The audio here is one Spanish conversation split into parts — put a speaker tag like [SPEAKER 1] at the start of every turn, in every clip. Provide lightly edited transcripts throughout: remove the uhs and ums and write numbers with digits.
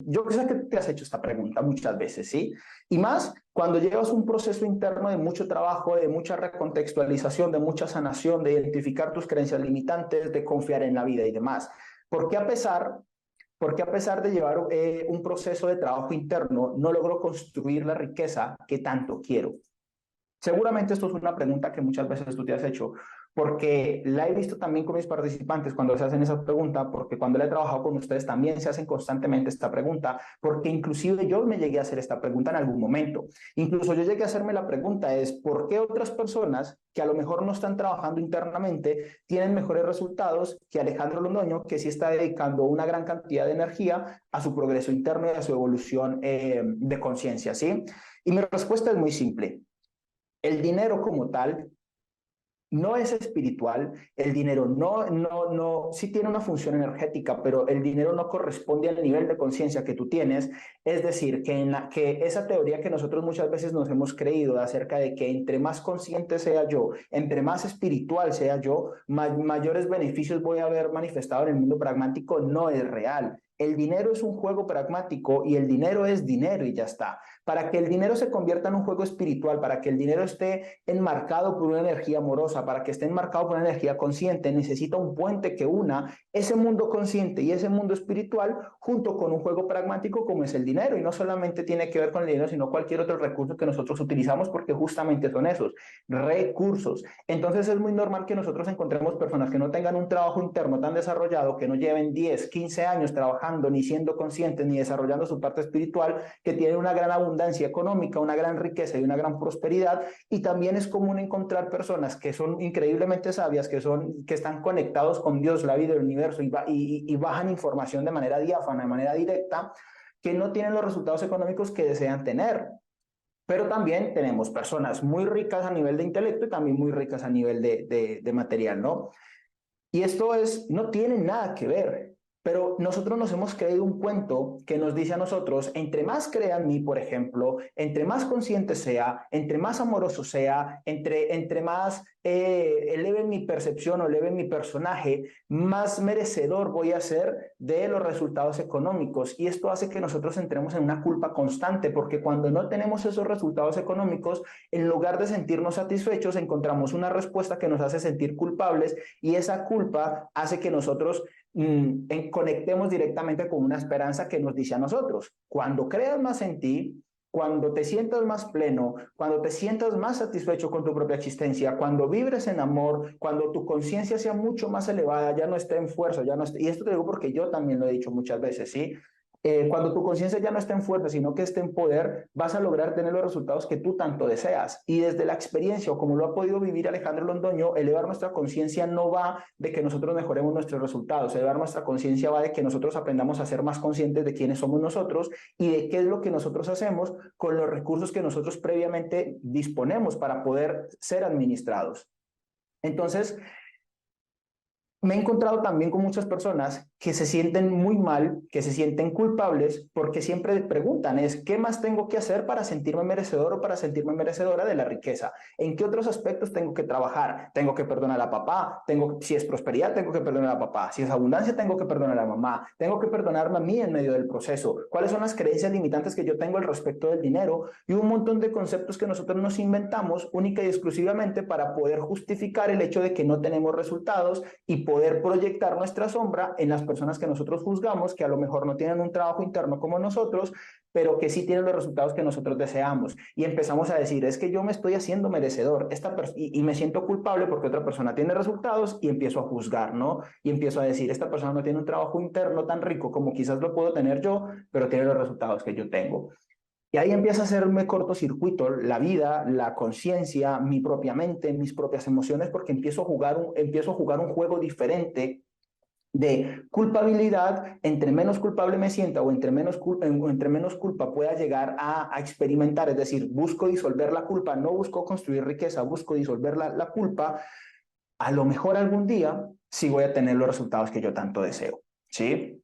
[SPEAKER 1] Yo sé que te has hecho esta pregunta muchas veces, ¿sí? Y más cuando llevas un proceso interno de mucho trabajo, de mucha recontextualización, de mucha sanación, de identificar tus creencias limitantes, de confiar en la vida y demás. ¿Por qué a pesar, porque a pesar de llevar un proceso de trabajo interno, no logro construir la riqueza que tanto quiero? Seguramente esto es una pregunta que muchas veces tú te has hecho, porque la he visto también con mis participantes cuando se hacen esa pregunta, porque cuando la he trabajado con ustedes también se hacen constantemente esta pregunta, porque inclusive yo me llegué a hacer esta pregunta en algún momento. Incluso yo llegué a hacerme la pregunta es, ¿por qué otras personas que a lo mejor no están trabajando internamente tienen mejores resultados que Alejandro Londoño, que sí está dedicando una gran cantidad de energía a su progreso interno y a su evolución de conciencia, ¿sí? Y mi respuesta es muy simple. El dinero como tal no es espiritual, el dinero sí tiene una función energética, pero el dinero no corresponde al nivel de conciencia que tú tienes. Es decir, que esa teoría que nosotros muchas veces nos hemos creído acerca de que entre más consciente sea yo, entre más espiritual sea yo, mayores beneficios voy a haber manifestado en el mundo pragmático, no es real. El dinero es un juego pragmático y el dinero es dinero y ya está. Para que el dinero se convierta en un juego espiritual, para que el dinero esté enmarcado por una energía amorosa, para que esté enmarcado por una energía consciente, necesita un puente que una ese mundo consciente y ese mundo espiritual junto con un juego pragmático como es el dinero. Y no solamente tiene que ver con el dinero, sino cualquier otro recurso que nosotros utilizamos porque justamente son esos recursos. Entonces es muy normal que nosotros encontremos personas que no tengan un trabajo interno tan desarrollado, que no lleven 10, 15 años trabajando, ni siendo conscientes, ni desarrollando su parte espiritual, que tienen una gran abundancia económica, una gran riqueza y una gran prosperidad. Y también es común encontrar personas que son increíblemente sabias, que están conectados con Dios, la vida, el universo y bajan información de manera diáfana, de manera directa, que no tienen los resultados económicos que desean tener. Pero también tenemos personas muy ricas a nivel de intelecto y también muy ricas a nivel de material, ¿no? Y esto no tiene nada que ver, pero nosotros nos hemos creído un cuento que nos dice a nosotros, entre más crea en mí, por ejemplo, entre más consciente sea, entre más amoroso sea, entre más eleve mi percepción o eleve mi personaje, más merecedor voy a ser de los resultados económicos. Y esto hace que nosotros entremos en una culpa constante, porque cuando no tenemos esos resultados económicos, en lugar de sentirnos satisfechos, encontramos una respuesta que nos hace sentir culpables y esa culpa hace que nosotros conectemos directamente con una esperanza que nos dice a nosotros, cuando creas más en ti, cuando te sientas más pleno, cuando te sientas más satisfecho con tu propia existencia, cuando vibres en amor, cuando tu conciencia sea mucho más elevada, ya no esté en fuerza, ya no esté, y esto te digo porque yo también lo he dicho muchas veces, ¿sí? Cuando tu conciencia ya no esté en fuerza, sino que esté en poder, vas a lograr tener los resultados que tú tanto deseas. Y desde la experiencia, o como lo ha podido vivir Alejandro Londoño, elevar nuestra conciencia no va de que nosotros mejoremos nuestros resultados. Elevar nuestra conciencia va de que nosotros aprendamos a ser más conscientes de quiénes somos nosotros y de qué es lo que nosotros hacemos con los recursos que nosotros previamente disponemos para poder ser administrados. Entonces, me he encontrado también con muchas personas que se sienten muy mal, que se sienten culpables, porque siempre preguntan, ¿qué más tengo que hacer para sentirme merecedor o para sentirme merecedora de la riqueza? ¿En qué otros aspectos tengo que trabajar? ¿Tengo que perdonar a papá? Si es prosperidad, tengo que perdonar a papá. Si es abundancia, tengo que perdonar a mamá. Tengo que perdonarme a mí en medio del proceso. ¿Cuáles son las creencias limitantes que yo tengo al respecto del dinero? Y un montón de conceptos que nosotros nos inventamos única y exclusivamente para poder justificar el hecho de que no tenemos resultados y poder proyectar nuestra sombra en las personas que nosotros juzgamos, que a lo mejor no tienen un trabajo interno como nosotros, pero que sí tienen los resultados que nosotros deseamos. Y empezamos a decir, es que yo me estoy haciendo merecedor y me siento culpable porque otra persona tiene resultados y empiezo a juzgar, ¿no? Y empiezo a decir, esta persona no tiene un trabajo interno tan rico como quizás lo puedo tener yo, pero tiene los resultados que yo tengo. Y ahí empieza a hacerme cortocircuito la vida, la conciencia, mi propia mente, mis propias emociones, porque empiezo a jugar un juego diferente de culpabilidad. Entre menos culpable me sienta o entre menos culpa pueda llegar a experimentar, es decir, busco disolver la culpa, no busco construir riqueza, busco disolver la culpa, a lo mejor algún día sí voy a tener los resultados que yo tanto deseo, ¿sí?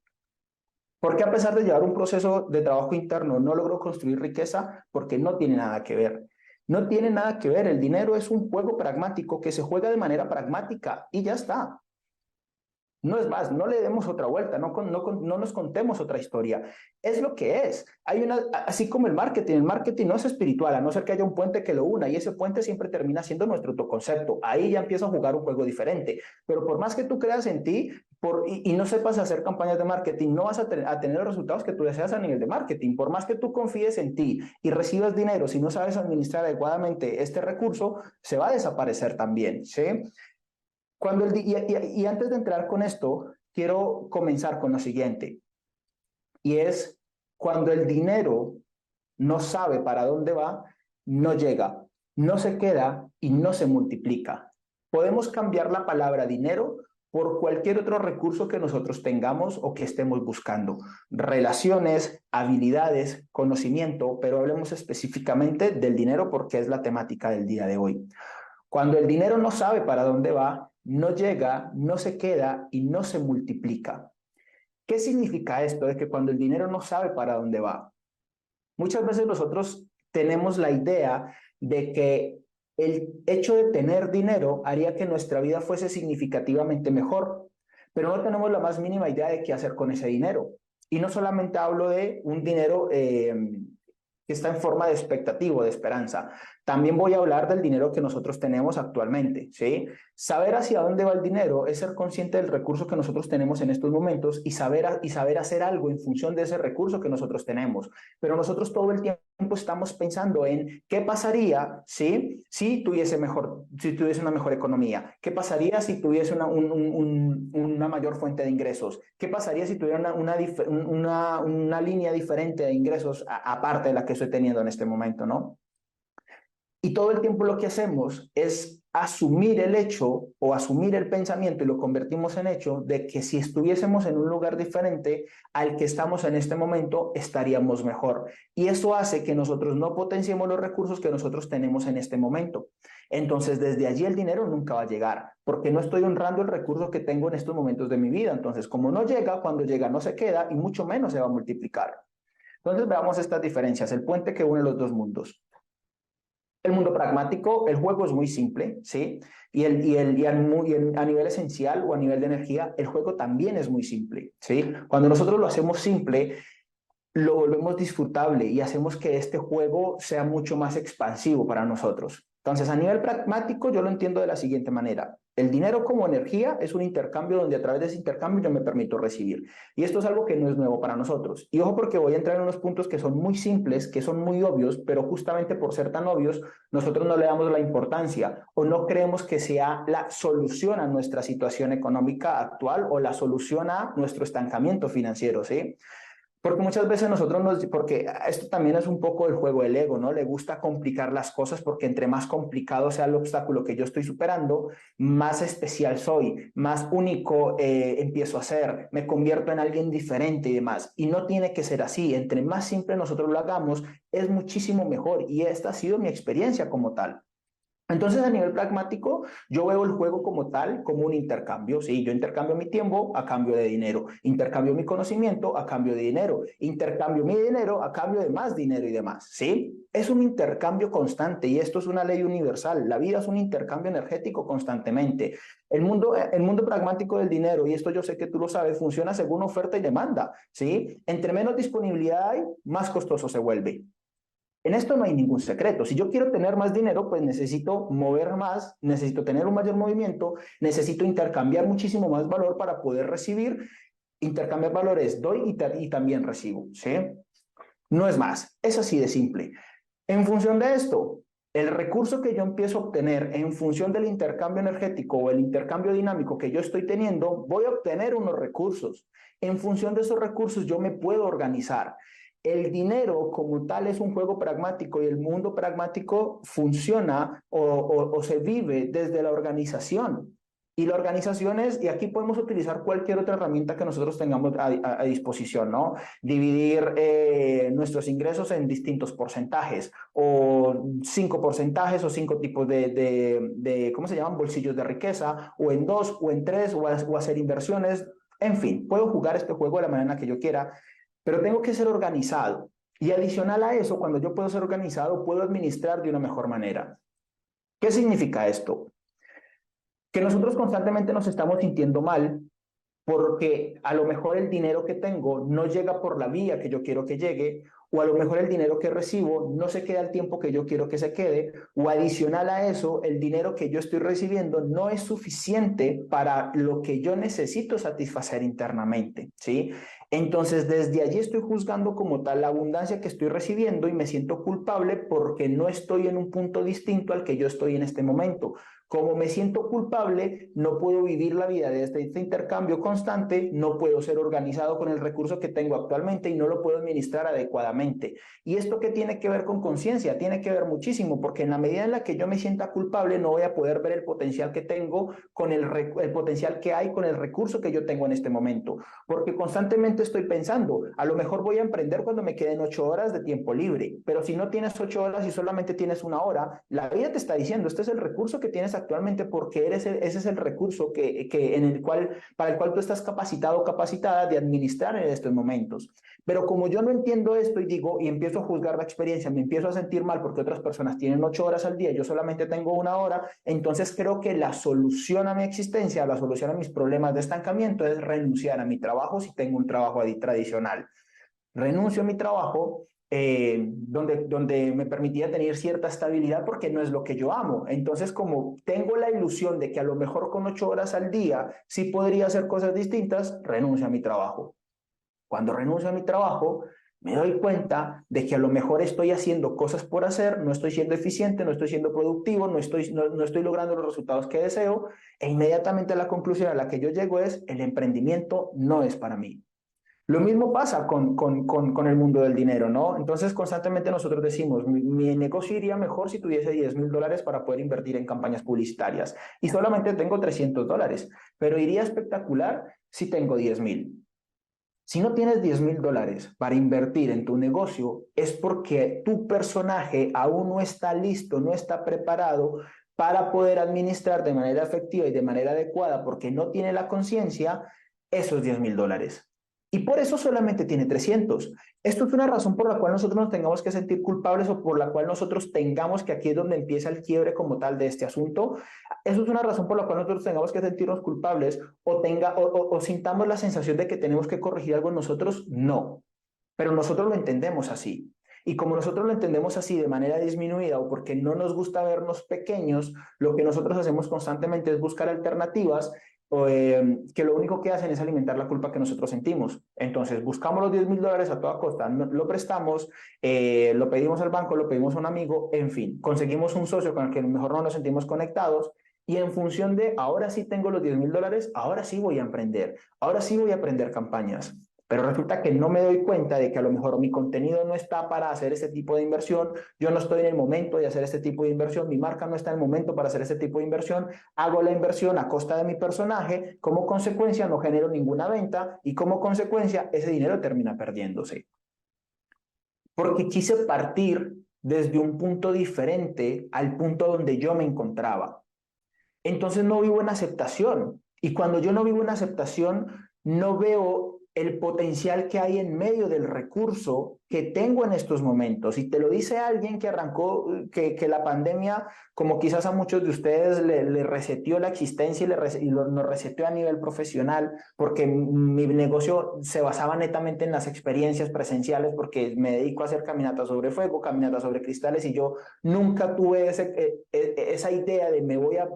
[SPEAKER 1] Porque a pesar de llevar un proceso de trabajo interno, no logro construir riqueza porque no tiene nada que ver. No tiene nada que ver. El dinero es un juego pragmático que se juega de manera pragmática y ya está. No es más, no le demos otra vuelta, no nos contemos otra historia. Es lo que es. Así como el marketing no es espiritual, a no ser que haya un puente que lo una, y ese puente siempre termina siendo nuestro autoconcepto. Ahí ya empieza a jugar un juego diferente. Pero por más que tú creas en ti y no sepas hacer campañas de marketing, no vas a tener los resultados que tú deseas a nivel de marketing. Por más que tú confíes en ti y recibas dinero, si no sabes administrar adecuadamente este recurso, se va a desaparecer también, ¿sí? Y antes de entrar con esto, quiero comenzar con lo siguiente, y es cuando el dinero no sabe para dónde va, no llega, no se queda y no se multiplica. Podemos cambiar la palabra dinero por cualquier otro recurso que nosotros tengamos o que estemos buscando. Relaciones, habilidades, conocimiento, pero hablemos específicamente del dinero porque es la temática del día de hoy. Cuando el dinero no sabe para dónde va, no llega, no se queda y no se multiplica. ¿Qué significa esto de que cuando el dinero no sabe para dónde va? Muchas veces nosotros tenemos la idea de que el hecho de tener dinero haría que nuestra vida fuese significativamente mejor, pero no tenemos la más mínima idea de qué hacer con ese dinero. Y no solamente hablo de un dinero que está en forma de expectativa, de esperanza. También voy a hablar del dinero que nosotros tenemos actualmente, ¿sí? Saber hacia dónde va el dinero es ser consciente del recurso que nosotros tenemos en estos momentos y saber hacer algo en función de ese recurso que nosotros tenemos. Pero nosotros todo el tiempo estamos pensando en qué pasaría si tuviese una mejor economía, qué pasaría si tuviese una mayor fuente de ingresos, qué pasaría si tuviera una línea diferente de ingresos aparte de la que estoy teniendo en este momento, ¿no? Y todo el tiempo lo que hacemos es asumir el hecho o asumir el pensamiento y lo convertimos en hecho de que si estuviésemos en un lugar diferente al que estamos en este momento, estaríamos mejor. Y eso hace que nosotros no potenciemos los recursos que nosotros tenemos en este momento. Entonces, desde allí el dinero nunca va a llegar, porque no estoy honrando el recurso que tengo en estos momentos de mi vida. Entonces, como no llega, cuando llega no se queda y mucho menos se va a multiplicar. Entonces, veamos estas diferencias, el puente que une los dos mundos. El mundo pragmático, el juego es muy simple, ¿sí? A nivel esencial o a nivel de energía, el juego también es muy simple, ¿sí? Cuando nosotros lo hacemos simple, lo volvemos disfrutable y hacemos que este juego sea mucho más expansivo para nosotros. Entonces, a nivel pragmático, yo lo entiendo de la siguiente manera. El dinero como energía es un intercambio donde a través de ese intercambio yo me permito recibir. Y esto es algo que no es nuevo para nosotros. Y ojo porque voy a entrar en unos puntos que son muy simples, que son muy obvios, pero justamente por ser tan obvios, nosotros no le damos la importancia o no creemos que sea la solución a nuestra situación económica actual o la solución a nuestro estancamiento financiero, ¿sí? Porque muchas veces porque esto también es un poco el juego del ego, ¿no? Le gusta complicar las cosas porque entre más complicado sea el obstáculo que yo estoy superando, más especial soy, más único empiezo a ser, me convierto en alguien diferente y demás. Y no tiene que ser así. Entre más simple nosotros lo hagamos, es muchísimo mejor. Y esta ha sido mi experiencia como tal. Entonces, a nivel pragmático, yo veo el juego como tal, como un intercambio. Sí, yo intercambio mi tiempo a cambio de dinero, intercambio mi conocimiento a cambio de dinero, intercambio mi dinero a cambio de más dinero y demás. Sí, es un intercambio constante y esto es una ley universal. La vida es un intercambio energético constantemente. El mundo pragmático del dinero, y esto yo sé que tú lo sabes, funciona según oferta y demanda. Sí, entre menos disponibilidad hay, más costoso se vuelve. En esto no hay ningún secreto. Si yo quiero tener más dinero, pues necesito mover más, necesito tener un mayor movimiento, necesito intercambiar muchísimo más valor para poder recibir. Intercambiar valores, doy y también recibo, ¿sí? No es más, es así de simple. En función de esto, el recurso que yo empiezo a obtener en función del intercambio energético o el intercambio dinámico que yo estoy teniendo, voy a obtener unos recursos. En función de esos recursos yo me puedo organizar. El dinero como tal es un juego pragmático y el mundo pragmático funciona o se vive desde la organización. Y la organización es, y aquí podemos utilizar cualquier otra herramienta que nosotros tengamos a disposición, ¿no? Dividir nuestros ingresos en distintos porcentajes, o 5 porcentajes, o 5 tipos ¿cómo se llaman? Bolsillos de riqueza, o en 2, o en 3, o hacer inversiones. En fin, puedo jugar este juego de la manera que yo quiera, pero tengo que ser organizado. Y adicional a eso, cuando yo puedo ser organizado, puedo administrar de una mejor manera. ¿Qué significa esto? Que nosotros constantemente nos estamos sintiendo mal porque a lo mejor el dinero que tengo no llega por la vía que yo quiero que llegue, o a lo mejor el dinero que recibo no se queda el tiempo que yo quiero que se quede, o adicional a eso, el dinero que yo estoy recibiendo no es suficiente para lo que yo necesito satisfacer internamente, ¿sí? Entonces, desde allí estoy juzgando como tal la abundancia que estoy recibiendo y me siento culpable porque no estoy en un punto distinto al que yo estoy en este momento. Como me siento culpable, no puedo vivir la vida desde este intercambio constante, no puedo ser organizado con el recurso que tengo actualmente y no lo puedo administrar adecuadamente. ¿Y esto qué tiene que ver con conciencia? Tiene que ver muchísimo, porque en la medida en la que yo me sienta culpable, no voy a poder ver el potencial que tengo con el potencial que hay con el recurso que yo tengo en este momento. Porque constantemente estoy pensando, a lo mejor voy a emprender cuando me queden 8 horas de tiempo libre, pero si no tienes 8 horas y solamente tienes 1 hora, la vida te está diciendo, este es el recurso que tienes actualmente porque ese es el recurso para el cual tú estás capacitado o capacitada de administrar en estos momentos. Pero como yo no entiendo esto y digo, y empiezo a juzgar la experiencia, me empiezo a sentir mal porque otras personas tienen 8 horas al día y yo solamente tengo 1 hora, entonces creo que la solución a mi existencia, la solución a mis problemas de estancamiento es renunciar a mi trabajo si tengo un trabajo tradicional. Renuncio a mi trabajo donde me permitía tener cierta estabilidad porque no es lo que yo amo. Entonces, como tengo la ilusión de que a lo mejor con 8 horas al día sí podría hacer cosas distintas, renuncio a mi trabajo. Cuando renuncio a mi trabajo, me doy cuenta de que a lo mejor estoy haciendo cosas por hacer, no estoy siendo eficiente, no estoy siendo productivo, no estoy logrando los resultados que deseo, e inmediatamente la conclusión a la que yo llego es, el emprendimiento no es para mí. Lo mismo pasa con el mundo del dinero, ¿no? Entonces, constantemente nosotros decimos, mi negocio iría mejor si tuviese $10,000 para poder invertir en campañas publicitarias y solamente tengo $300, pero iría espectacular si tengo 10,000. Si no tienes $10,000 para invertir en tu negocio, es porque tu personaje aún no está listo, no está preparado para poder administrar de manera efectiva y de manera adecuada, porque no tiene la conciencia, esos $10,000. Y por eso solamente tiene 300. Esto es una razón por la cual nosotros nos tengamos que sentir culpables o por la cual nosotros tengamos que aquí es donde empieza el quiebre como tal de este asunto. Eso es una razón por la cual nosotros tengamos que sentirnos culpables o sintamos la sensación de que tenemos que corregir algo en nosotros, no. Pero nosotros lo entendemos así. Y como nosotros lo entendemos así de manera disminuida o porque no nos gusta vernos pequeños, lo que nosotros hacemos constantemente es buscar alternativas que lo único que hacen es alimentar la culpa que nosotros sentimos. Entonces buscamos los $10,000 a toda costa, lo prestamos, lo pedimos al banco, lo pedimos a un amigo, en fin, conseguimos un socio con el que mejor no nos sentimos conectados y en función de ahora sí tengo los $10,000, ahora sí voy a emprender, ahora sí voy a aprender campañas. Pero resulta que no me doy cuenta de que a lo mejor mi contenido no está para hacer ese tipo de inversión, yo no estoy en el momento de hacer este tipo de inversión, mi marca no está en el momento para hacer ese tipo de inversión, hago la inversión a costa de mi personaje, como consecuencia no genero ninguna venta y como consecuencia ese dinero termina perdiéndose. Porque quise partir desde un punto diferente al punto donde yo me encontraba. Entonces no vivo en aceptación. Y cuando yo no vivo en aceptación, no veo el potencial que hay en medio del recurso que tengo en estos momentos. Y te lo dice alguien que arrancó, que la pandemia, como quizás a muchos de ustedes, le reseteó la existencia nos reseteó a nivel profesional, porque mi negocio se basaba netamente en las experiencias presenciales, porque me dedico a hacer caminatas sobre fuego, caminatas sobre cristales, y yo nunca tuve esa idea de me voy a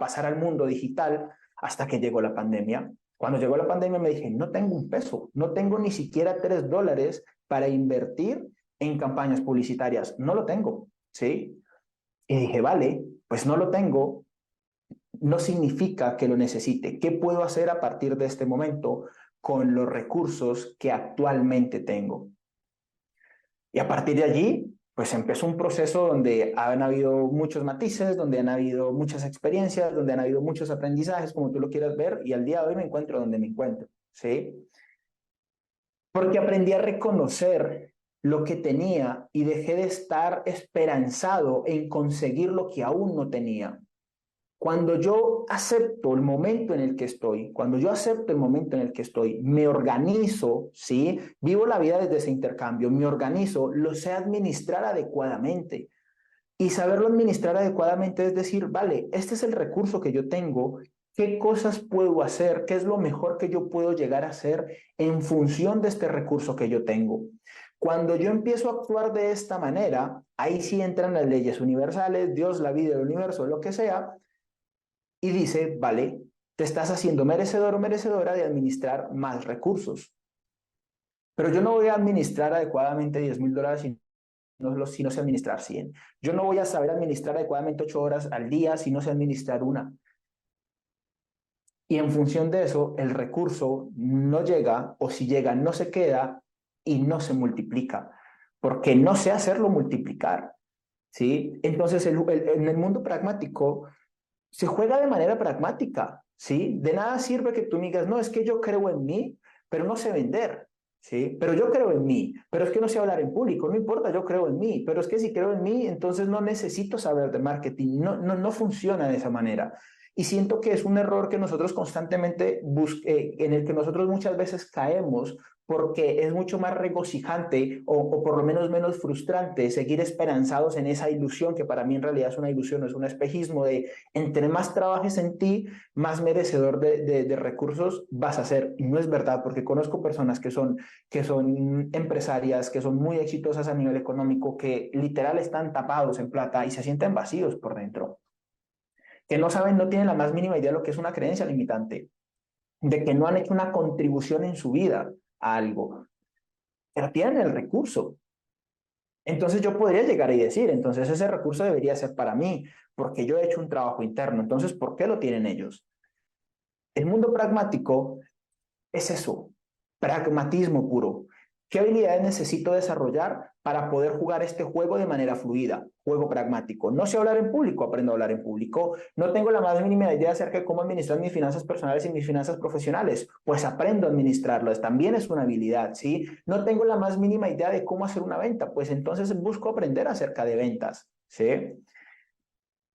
[SPEAKER 1] pasar al mundo digital hasta que llegó la pandemia. Cuando llegó la pandemia me dije, no tengo un peso, no tengo ni siquiera $3 para invertir en campañas publicitarias. No lo tengo, ¿sí? Y dije, vale, pues no lo tengo, no significa que lo necesite. ¿Qué puedo hacer a partir de este momento con los recursos que actualmente tengo? Y a partir de allí, pues empezó un proceso donde han habido muchos matices, donde han habido muchas experiencias, donde han habido muchos aprendizajes, como tú lo quieras ver, y al día de hoy me encuentro donde me encuentro, ¿sí? Porque aprendí a reconocer lo que tenía y dejé de estar esperanzado en conseguir lo que aún no tenía. Cuando yo acepto el momento en el que estoy, cuando yo acepto el momento en el que estoy, me organizo, ¿sí? Vivo la vida desde ese intercambio, me organizo, lo sé administrar adecuadamente. Y saberlo administrar adecuadamente es decir, vale, este es el recurso que yo tengo, ¿qué cosas puedo hacer? ¿Qué es lo mejor que yo puedo llegar a hacer en función de este recurso que yo tengo? Cuando yo empiezo a actuar de esta manera, ahí sí entran las leyes universales, Dios, la vida, el universo, lo que sea, y dice, vale, te estás haciendo merecedor o merecedora de administrar más recursos. Pero yo no voy a administrar adecuadamente $10,000 si no sé administrar 100. Yo no voy a saber administrar adecuadamente 8 horas al día si no sé administrar una. Y en función de eso, el recurso no llega, o si llega, no se queda y no se multiplica, porque no sé hacerlo multiplicar, ¿sí? Entonces, en el mundo pragmático se juega de manera pragmática, ¿sí? De nada sirve que tú me digas, no, es que yo creo en mí, pero no sé vender, ¿sí? Pero yo creo en mí, pero es que no sé hablar en público, no importa, yo creo en mí, pero es que si creo en mí, entonces no necesito saber de marketing, no funciona de esa manera. Y siento que es un error que nosotros constantemente en el que nosotros muchas veces caemos porque es mucho más regocijante o por lo menos frustrante seguir esperanzados en esa ilusión que para mí en realidad es una ilusión, es un espejismo de entre más trabajes en ti, más merecedor de recursos vas a ser. Y no es verdad, porque conozco personas que son empresarias, que son muy exitosas a nivel económico, que literal están tapados en plata y se sienten vacíos por dentro, que no saben, no tienen la más mínima idea de lo que es una creencia limitante, de que no han hecho una contribución en su vida a algo, pero tienen el recurso. Entonces yo podría llegar y decir, entonces ese recurso debería ser para mí, porque yo he hecho un trabajo interno. Entonces, ¿por qué lo tienen ellos? El mundo pragmático es eso, pragmatismo puro. ¿Qué habilidades necesito desarrollar para poder jugar este juego de manera fluida? Juego pragmático. No sé hablar en público, aprendo a hablar en público. No tengo la más mínima idea acerca de cómo administrar mis finanzas personales y mis finanzas profesionales. Pues aprendo a administrarlas. También es una habilidad, ¿sí? No tengo la más mínima idea de cómo hacer una venta. Pues entonces busco aprender acerca de ventas, ¿sí?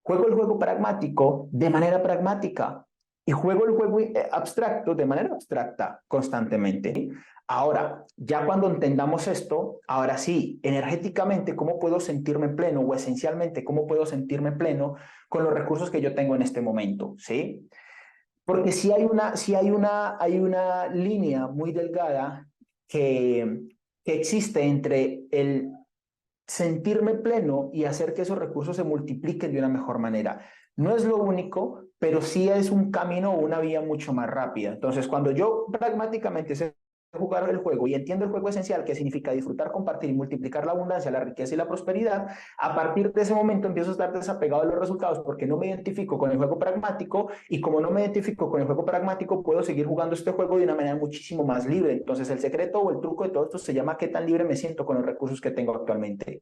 [SPEAKER 1] Juego el juego pragmático de manera pragmática y juego el juego abstracto de manera abstracta constantemente. Ahora, ya cuando entendamos esto, ahora sí, energéticamente, ¿cómo puedo sentirme pleno o esencialmente cómo puedo sentirme pleno con los recursos que yo tengo en este momento? ¿Sí? Porque hay una línea muy delgada que existe entre el sentirme pleno y hacer que esos recursos se multipliquen de una mejor manera. No es lo único, pero sí es un camino o una vía mucho más rápida. Entonces, cuando yo pragmáticamente sé jugar el juego y entiendo el juego esencial, que significa disfrutar, compartir y multiplicar la abundancia, la riqueza y la prosperidad, a partir de ese momento empiezo a estar desapegado de los resultados porque no me identifico con el juego pragmático y como no me identifico con el juego pragmático, puedo seguir jugando este juego de una manera muchísimo más libre. Entonces, el secreto o el truco de todo esto se llama qué tan libre me siento con los recursos que tengo actualmente.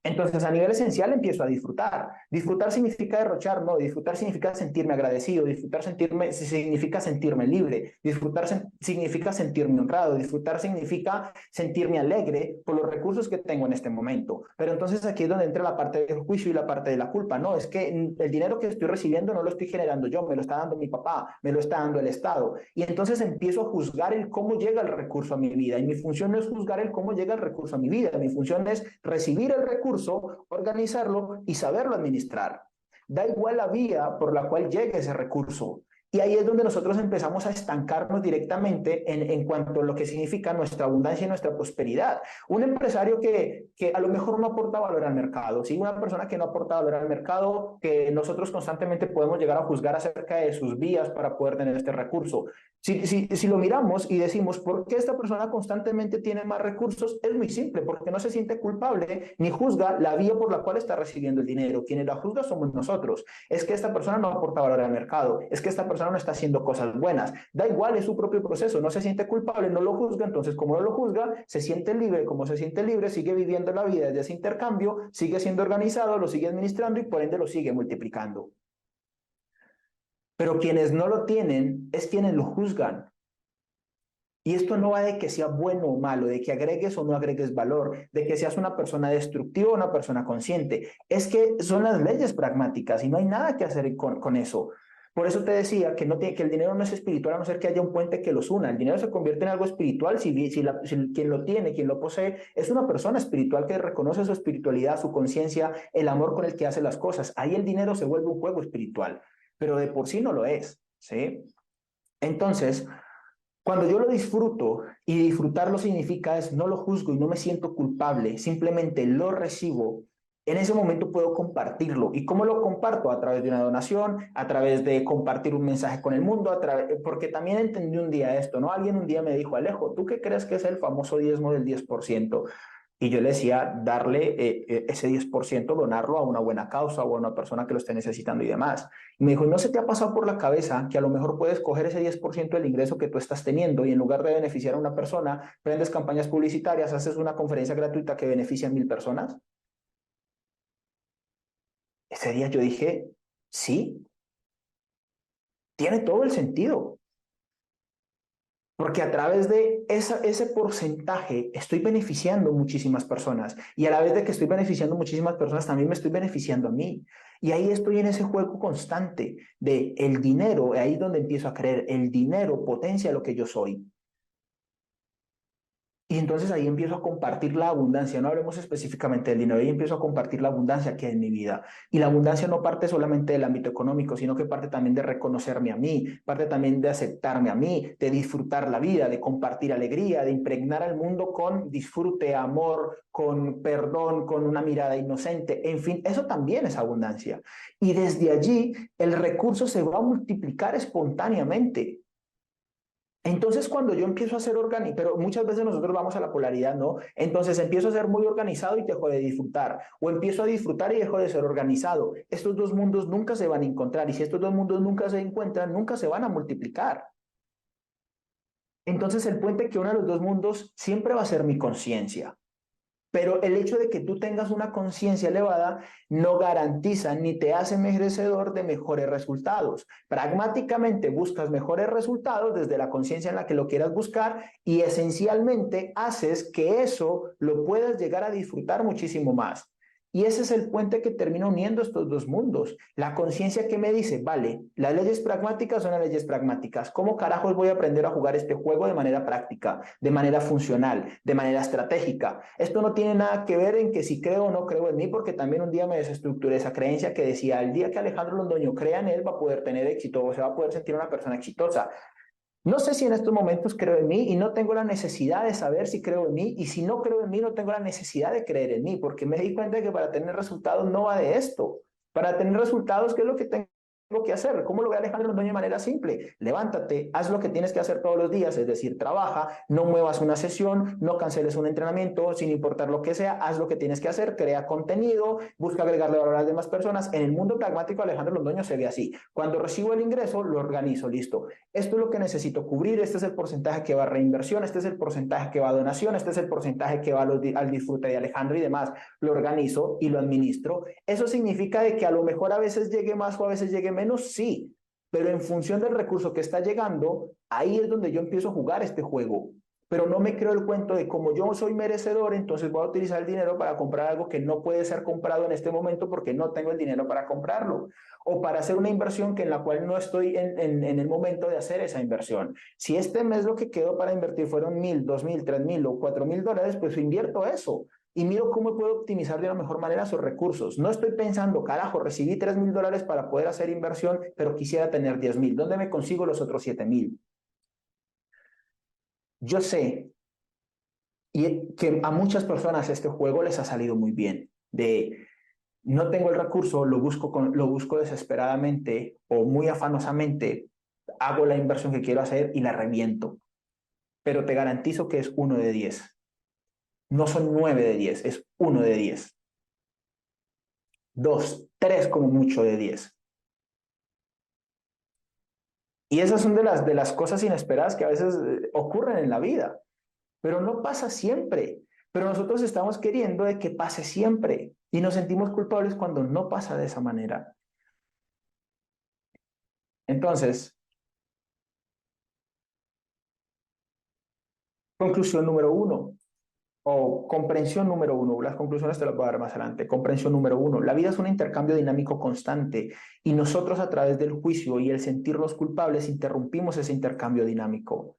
[SPEAKER 1] Entonces, a nivel esencial empiezo a disfrutar. Disfrutar significa derrochar, no. Disfrutar significa sentirme agradecido. Significa sentirme libre. Disfrutar significa sentirme honrado. Disfrutar significa sentirme alegre por los recursos que tengo en este momento. Pero entonces aquí es donde entra la parte del juicio y la parte de la culpa. No, es que el dinero que estoy recibiendo no lo estoy generando yo, me lo está dando mi papá, me lo está dando el Estado. Y entonces empiezo a juzgar el cómo llega el recurso a mi vida. Y mi función no es juzgar el cómo llega el recurso a mi vida. Mi función es recibir el recurso, organizarlo y saberlo administrar. Da igual la vía por la cual llegue ese recurso. Y ahí es donde nosotros empezamos a estancarnos directamente en cuanto a lo que significa nuestra abundancia y nuestra prosperidad. Un empresario que a lo mejor no aporta valor al mercado, ¿sí? Una persona que no aporta valor al mercado, que nosotros constantemente podemos llegar a juzgar acerca de sus vías para poder tener este recurso. Si lo miramos y decimos, ¿por qué esta persona constantemente tiene más recursos? Es muy simple, porque no se siente culpable ni juzga la vía por la cual está recibiendo el dinero. Quienes la juzgan somos nosotros. Es que esta persona no aporta valor al mercado, es que esta persona no está haciendo cosas buenas. Da igual, es su propio proceso, no se siente culpable, no lo juzga, entonces como no lo juzga, se siente libre, como se siente libre, sigue viviendo la vida desde ese intercambio, sigue siendo organizado, lo sigue administrando y por ende lo sigue multiplicando. Pero quienes no lo tienen es quienes lo juzgan. Y esto no va de que sea bueno o malo, de que agregues o no agregues valor, de que seas una persona destructiva o una persona consciente. Es que son las leyes pragmáticas y no hay nada que hacer con eso. Por eso te decía que, que el dinero no es espiritual a no ser que haya un puente que los una. El dinero se convierte en algo espiritual si quien lo tiene, quien lo posee, es una persona espiritual que reconoce su espiritualidad, su conciencia, el amor con el que hace las cosas. Ahí el dinero se vuelve un juego espiritual, pero de por sí no lo es. ¿sí? Entonces, cuando yo lo disfruto, y disfrutarlo significa es no lo juzgo y no me siento culpable, simplemente lo recibo, en ese momento puedo compartirlo. ¿Y cómo lo comparto? A través de una donación, a través de compartir un mensaje con el mundo, porque también entendí un día esto, ¿no? Alguien un día me dijo, Alejo, ¿tú qué crees que es el famoso diezmo del 10%? Y yo le decía, darle ese 10%, donarlo a una buena causa o a una persona que lo esté necesitando y demás. Y me dijo, ¿no se te ha pasado por la cabeza que a lo mejor puedes coger ese 10% del ingreso que tú estás teniendo y en lugar de beneficiar a una persona, prendes campañas publicitarias, haces una conferencia gratuita que beneficia a 1000 personas? Ese día yo dije, sí, tiene todo el sentido. Porque a través de ese porcentaje estoy beneficiando muchísimas personas y a la vez de que estoy beneficiando muchísimas personas también me estoy beneficiando a mí. Y ahí estoy en ese juego constante de el dinero, ahí es donde empiezo a creer, el dinero potencia lo que yo soy. Y entonces ahí empiezo a compartir la abundancia, no hablemos específicamente del dinero, ahí empiezo a compartir la abundancia que hay en mi vida. Y la abundancia no parte solamente del ámbito económico, sino que parte también de reconocerme a mí, parte también de aceptarme a mí, de disfrutar la vida, de compartir alegría, de impregnar al mundo con disfrute, amor, con perdón, con una mirada inocente, en fin, eso también es abundancia. Y desde allí el recurso se va a multiplicar espontáneamente. Entonces, cuando yo empiezo a ser organizado, pero muchas veces nosotros vamos a la polaridad, ¿no? Entonces empiezo a ser muy organizado y dejo de disfrutar, o empiezo a disfrutar y dejo de ser organizado. Estos dos mundos nunca se van a encontrar, y si estos dos mundos nunca se encuentran, nunca se van a multiplicar. Entonces, el puente que une a los dos mundos siempre va a ser mi conciencia. Pero el hecho de que tú tengas una conciencia elevada no garantiza ni te hace merecedor de mejores resultados. Pragmáticamente buscas mejores resultados desde la conciencia en la que lo quieras buscar y esencialmente haces que eso lo puedas llegar a disfrutar muchísimo más. Y ese es el puente que termina uniendo estos dos mundos. La conciencia que me dice, vale, las leyes pragmáticas son las leyes pragmáticas. ¿Cómo carajos voy a aprender a jugar este juego de manera práctica, de manera funcional, de manera estratégica? Esto no tiene nada que ver en que si creo o no creo en mí, porque también un día me desestructuré esa creencia que decía, el día que Alejandro Londoño crea en él va a poder tener éxito o se va a poder sentir una persona exitosa. No sé si en estos momentos creo en mí y no tengo la necesidad de saber si creo en mí y si no creo en mí no tengo la necesidad de creer en mí porque me di cuenta de que para tener resultados no va de esto. Para tener resultados, ¿qué es lo que tengo que hacer? ¿Cómo lo ve Alejandro Londoño de manera simple? Levántate, haz lo que tienes que hacer todos los días, es decir, trabaja, no muevas una sesión, no canceles un entrenamiento, sin importar lo que sea, haz lo que tienes que hacer, crea contenido, busca agregarle valor a las demás personas. En el mundo pragmático, Alejandro Londoño se ve así. Cuando recibo el ingreso, lo organizo, listo. Esto es lo que necesito cubrir, este es el porcentaje que va a reinversión, este es el porcentaje que va a donación, este es el porcentaje que va al disfrute de Alejandro y demás. Lo organizo y lo administro. ¿Eso significa de que a lo mejor a veces llegue más o a veces llegue menos? Sí, pero en función del recurso que está llegando, ahí es donde yo empiezo a jugar este juego. Pero no me creo el cuento de como yo soy merecedor, entonces voy a utilizar el dinero para comprar algo que no puede ser comprado en este momento porque no tengo el dinero para comprarlo o para hacer una inversión que en la cual no estoy en el momento de hacer esa inversión. Si este mes lo que quedó para invertir fueron 1000, 2000, 3000 o 4000 dólares, pues invierto eso y miro cómo puedo optimizar de la mejor manera esos recursos. No estoy pensando, carajo, recibí 3000 dólares para poder hacer inversión, pero quisiera tener 10,000. ¿Dónde me consigo los otros 7000? Yo sé y que a muchas personas este juego les ha salido muy bien. De no tengo el recurso, lo busco desesperadamente o muy afanosamente, hago la inversión que quiero hacer y la reviento. Pero te garantizo que es 1 de 10. No son 9 de 10, es 1 de 10. Dos, tres como mucho de 10. Y esas son de las cosas inesperadas que a veces ocurren en la vida, pero no pasa siempre. Pero nosotros estamos queriendo de que pase siempre y nos sentimos culpables cuando no pasa de esa manera. Entonces, conclusión número uno, o comprensión número uno, las conclusiones te las voy a dar más adelante. Comprensión número uno, la vida es un intercambio dinámico constante y nosotros a través del juicio y el sentirnos culpables interrumpimos ese intercambio dinámico.